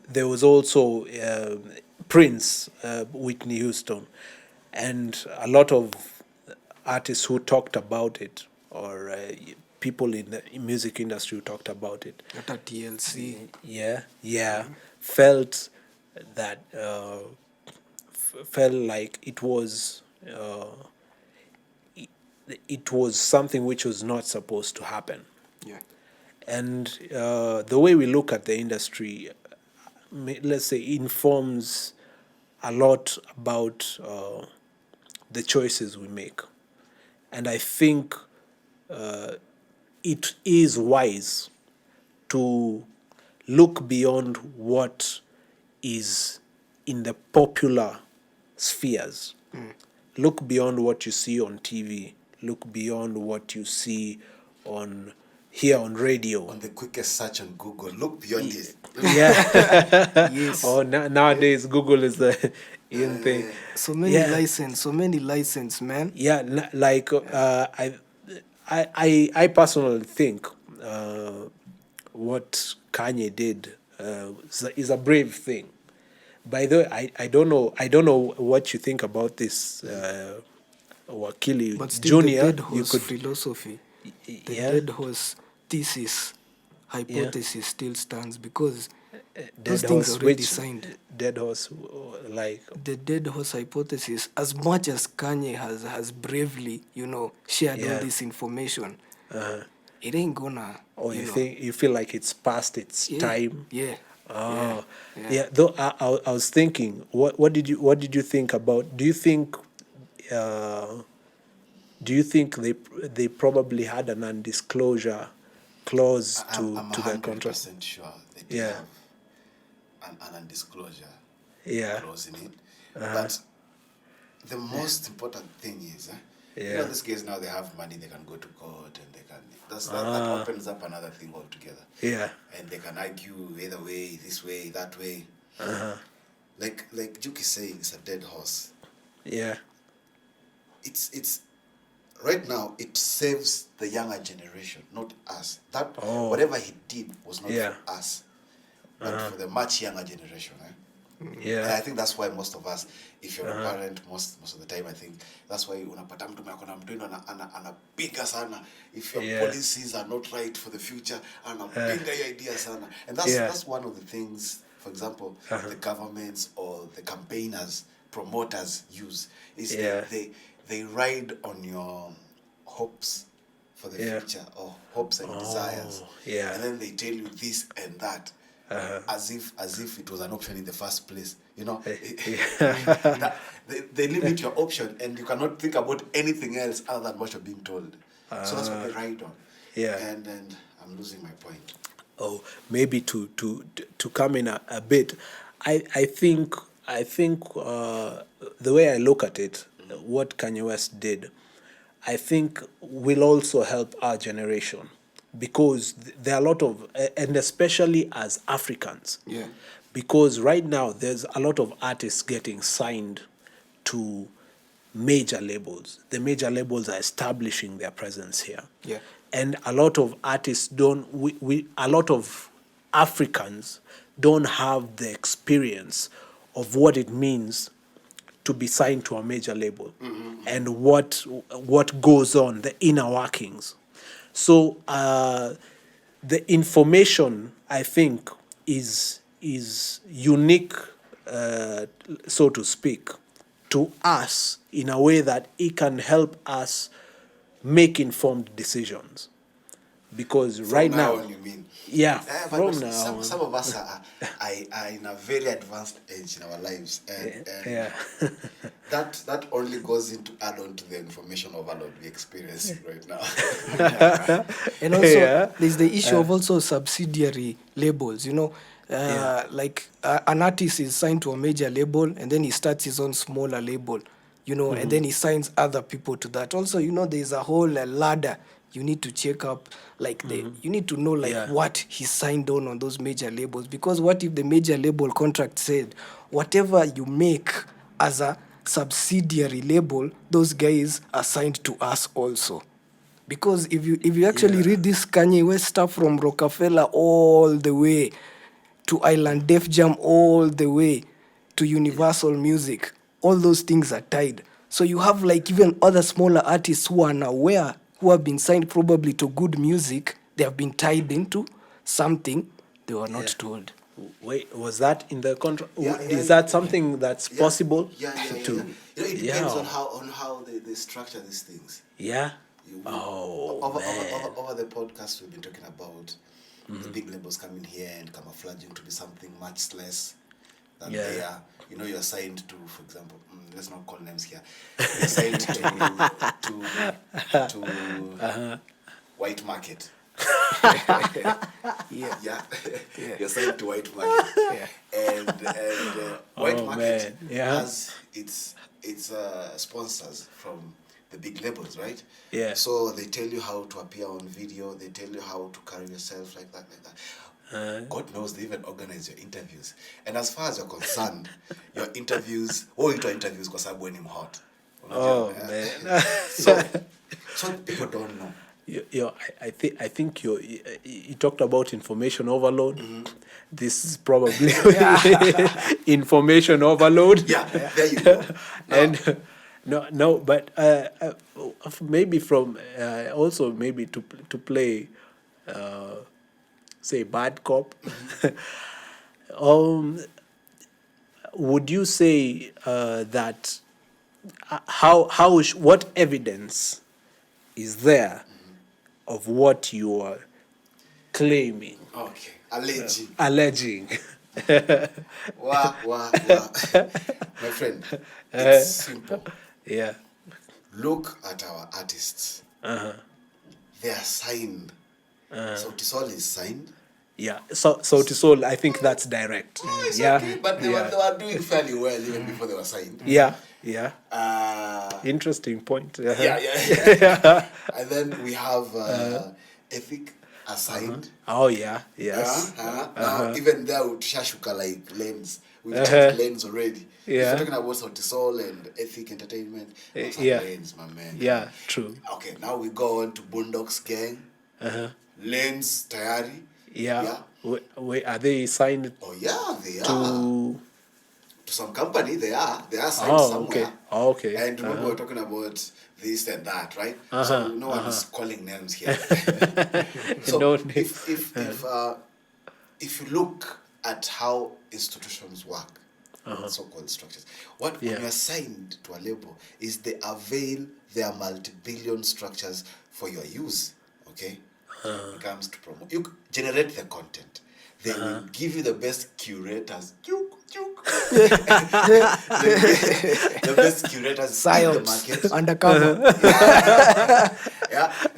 S3: there was also Prince, Whitney Houston, and a lot of artists who talked about it, or people in the music industry who talked about it.
S1: Not a TLC.
S3: Felt that felt like it was something which was not supposed to happen.
S1: Yeah.
S3: And the way we look at the industry, let's say, informs a lot about the choices we make. And I think it is wise to look beyond what is in the popular spheres. Look beyond what you see on TV. Look beyond what you see here on radio.
S2: On the quickest search on Google, look beyond this.
S3: Yeah.
S1: Yes.
S3: Nowadays Google is the in thing.
S1: So many license, man.
S3: Yeah, like I personally think what Kanye did is a brave thing. By the way, I don't know what you think about this Wakili
S1: But still, the
S3: Jnr.
S1: dead horse philosophy, the dead horse thesis, hypothesis still stands, because those things are already signed.
S3: Dead horse, like
S1: The dead horse hypothesis, as much as Kanye has bravely, shared all this information, it ain't gonna.
S3: you feel like it's past its time.
S1: Yeah.
S3: Oh, yeah. Though I was thinking, what did you think about? Do you think they probably had an undisclosure clause to the contract?
S2: I'm 100% sure they did have an undisclosure clause in it. But the most important thing is, these guys now, they have money, they can go to court, and they can. That opens up another thing altogether.
S3: Yeah.
S2: And they can argue either way, this way, that way. Like Duke is saying, it's a dead horse.
S3: Yeah.
S2: It's right now, it saves the younger generation, not us. Whatever he did was not for us, but for the much younger generation.
S3: Yeah.
S2: And I think that's why most of us, if you're a parent, most of the time, I think that's why unapata mtu akona mtoto anapiga sana if your policies are not right for the future, anapiga hiyo idea sana. And that's one of the things, for example, the governments or the campaigners, promoters use, is they ride on your hopes for the future, or hopes and desires. And then they tell you this and that. As if it was an option in the first place, they limit your option, and you cannot think about anything else other than what you're being told. So that's what they ride on. And I'm losing my point.
S3: Oh, maybe to come in a bit, I think the way I look at it, what Kanye West did, I think will also help our generation. Because there are a lot of, and especially as Africans, because right now there's a lot of artists getting signed to major labels. The major labels are establishing their presence here. And a lot of artists a lot of Africans don't have the experience of what it means to be signed to a major label, and what goes on, the inner workings. So the information, I think, is unique, so to speak, to us in a way that it can help us make informed decisions. because
S2: From
S3: right now,
S2: on, you mean?
S3: yeah,
S2: But
S3: from now,
S2: some of us are in a very advanced age in our lives, and that only goes into add on to the information overload we experience right now.
S1: And also, there's the issue of also subsidiary labels. Like an artist is signed to a major label, and then he starts his own smaller label. And then he signs other people to that. Also, there's a whole ladder you need to check up, like you need to know what he signed on those major labels, because what if the major label contract said whatever you make as a subsidiary label, those guys are signed to us also. Because if you actually read this Kanye West stuff from Rockefeller all the way to Island Def Jam, all the way to Universal Music, all those things are tied. So you have like even other smaller artists who are unaware, who have been signed probably to good music, they have been tied into something they were not told.
S3: Wait, was that in the contract? Is that something that's possible?
S2: Yeah. It depends on how they structure these things.
S3: Yeah.
S2: Over the podcast, we've been talking about the big labels coming here and camouflaging to be something much less than they are. You're signed to, for example, let's not call names here. You're signed to White Market. You're signed to White Market. And White Market has its sponsors from the big labels, right?
S3: Yeah.
S2: So they tell you how to appear on video. They tell you how to carry yourself like that. God knows they even organize your interviews. And as far as you're concerned, your interviews, interviews kwa sababu when I'm hot.
S3: Man.
S2: So people don't know.
S3: I think you talked about information overload. This is probably information overload.
S2: Yeah, there you go.
S3: No, but maybe from also maybe to play, say, bad cop. Would you say that what evidence is there of what you are claiming?
S2: Okay, alleging.
S3: Alleging.
S2: Wow. My friend, it's simple.
S3: Yeah.
S2: Look at our artists. They are signed. So Tisol is signed.
S3: Yeah. So to Soul, I think that's direct.
S2: It's okay, but they were doing fairly well even before they were signed.
S3: Yeah. Interesting point. Yeah.
S2: And then we have Ethic assigned.
S3: Oh yeah. Yes.
S2: Now even there we shashuka like lanes. We've touched lanes already.
S3: Yeah.
S2: If you're talking about Soul and Ethic Entertainment, those are lanes, my man.
S3: Yeah, true.
S2: Okay, now we go on to Boondocks Gang. Lanes Tayari.
S3: Yeah. Wait, are they signed?
S2: Oh yeah, they are.
S3: To
S2: some company, they are signed somewhere.
S3: Okay.
S2: And remember we're talking about this and that, right? So no one is calling names here. So
S3: No
S2: if you look at how institutions work, so-called structures, when you are signed to a label, is they avail their multi-billion structures for your use. Okay. When it comes to promote, you generate the content. They will give you the best curators. The best curators
S1: Psyops,
S2: in the market.
S1: Undercover.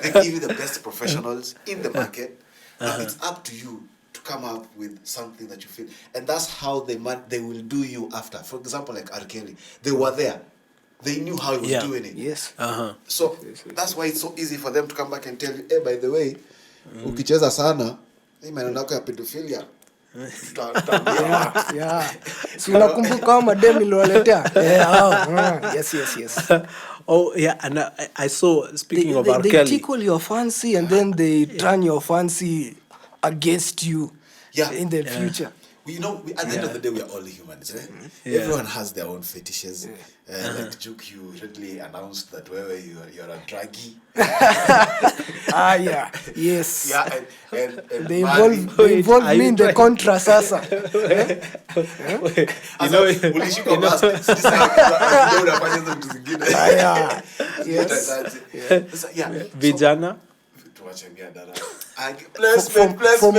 S2: They give you the best professionals in the market. Now it's up to you to come up with something that you feel, and that's how they will do you after. For example, like R. Kelly, they were there. They knew how he was doing it.
S1: Yes.
S2: So that's why it's so easy for them to come back and tell you, hey, by the way, ukicheza sana, hii maneno yako ya pedophilia.
S1: Si unakumbuka kama madem niliwaletea? Yes.
S3: Oh yeah, and I saw, speaking of R. Kelly,
S1: they tickle your fancy and then they turn your fancy against you in the future.
S2: At the end of the day, we are all humans. Everyone has their own fetishes. Like Juke, you recently announced that you're a druggie.
S1: Yes.
S2: And
S1: they involve me in the contra sasa.
S3: Vijana.
S1: For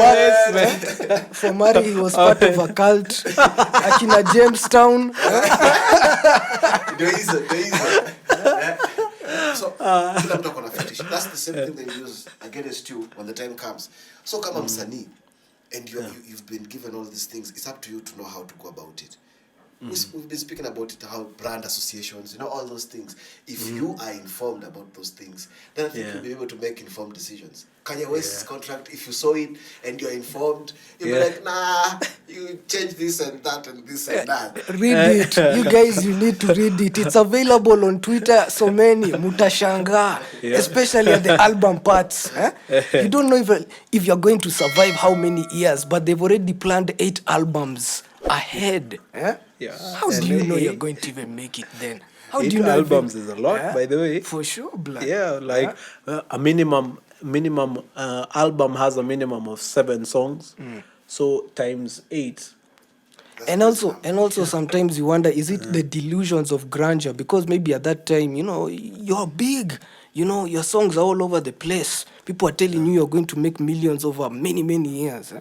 S1: Mari, he was part of a cult. Akina Jamestown.
S2: So kila mtu akona fetish. That's the same thing they use against you when the time comes. So kama msanii and you've been given all these things, it's up to you to know how to go about it. We've been speaking about it, how brand associations, all those things. If you are informed about those things, then I think you'll be able to make informed decisions. Kanye West's contract, if you saw it and you're informed, you'll be like, nah, you change this and that and this and that.
S1: Read it. You guys, you need to read it. It's available on Twitter. So many. Mutashanga. Especially at the album parts. You don't know if you're going to survive how many years, but they've already planned 8 albums ahead. How do you know you're going to even make it then? How do you know
S3: albums is a lot, by the way.
S1: For sure, blood.
S3: Yeah, like a minimum album has a minimum of 7 songs. So times 8.
S1: And also sometimes you wonder, is it the delusions of grandeur? Because maybe at that time, you're big. Your songs are all over the place. People are telling you you're going to make millions over many, many years.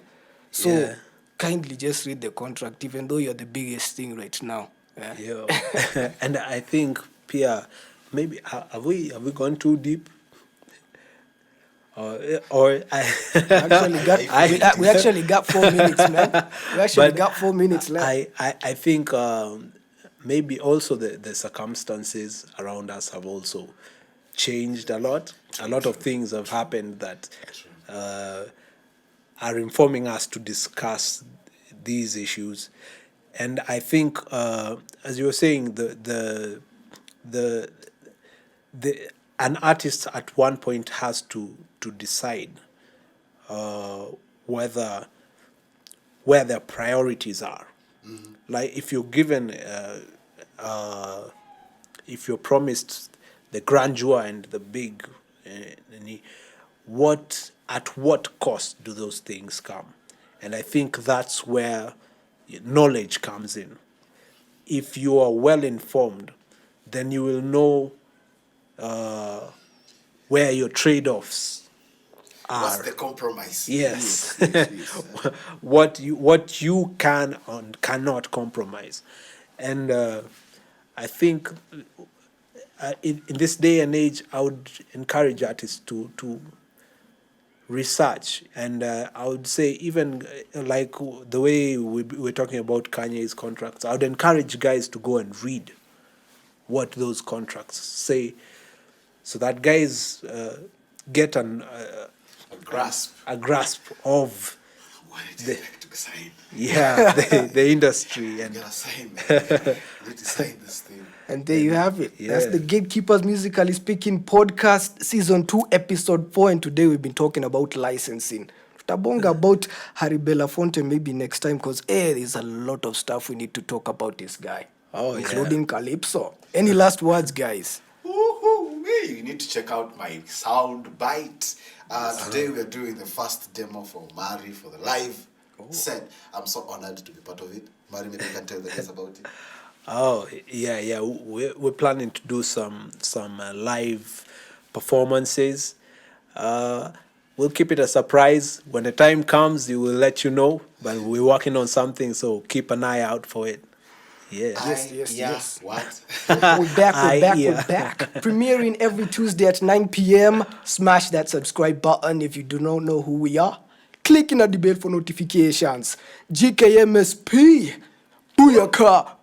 S1: So kindly just read the contract, even though you're the biggest thing right now.
S3: Yeah. And I think, Pia, maybe have we gone too deep? We
S1: actually got 4 minutes, man. We actually got 4 minutes left.
S3: I think maybe also the circumstances around us have also changed a lot. A lot of things have happened that are informing us to discuss these issues. And I think, as you were saying, an artist at one point has to decide where their priorities are. Like if you're given, if you're promised the grandeur and the big, at what cost do those things come? And I think that's where knowledge comes in. If you are well informed, then you will know where your trade-offs are.
S2: What's the compromise?
S3: Yes. What you can and cannot compromise. And I think in this day and age, I would encourage artists to research. And I would say, even like the way we're talking about Kanye's contracts, I would encourage guys to go and read what those contracts say, so that guys get a grasp of
S2: what it is to sign.
S3: the industry. And
S2: you need to sign this thing.
S1: And there you have it. That's the Gatekeepers Musically Speaking Podcast, Season 2, Episode 4. And today we've been talking about licensing. Tutabonga about Harry Belafonte maybe next time, because there's a lot of stuff we need to talk about this guy. Including Calypso. Any last words, guys?
S2: You need to check out my sound bite. Today we are doing the first demo for Mari for the live set. I'm so honored to be part of it. Mari, maybe you can tell the guys about it.
S3: Oh, yeah. We're planning to do some live performances. We'll keep it a surprise. When the time comes, you will let you know. But we're working on something, so keep an eye out for it.
S1: Yes.
S2: What?
S1: We're back. Premiering every Tuesday at 9 p.m. Smash that subscribe button if you do not know who we are. Click in the bell for notifications. GKMSP. Booyaka.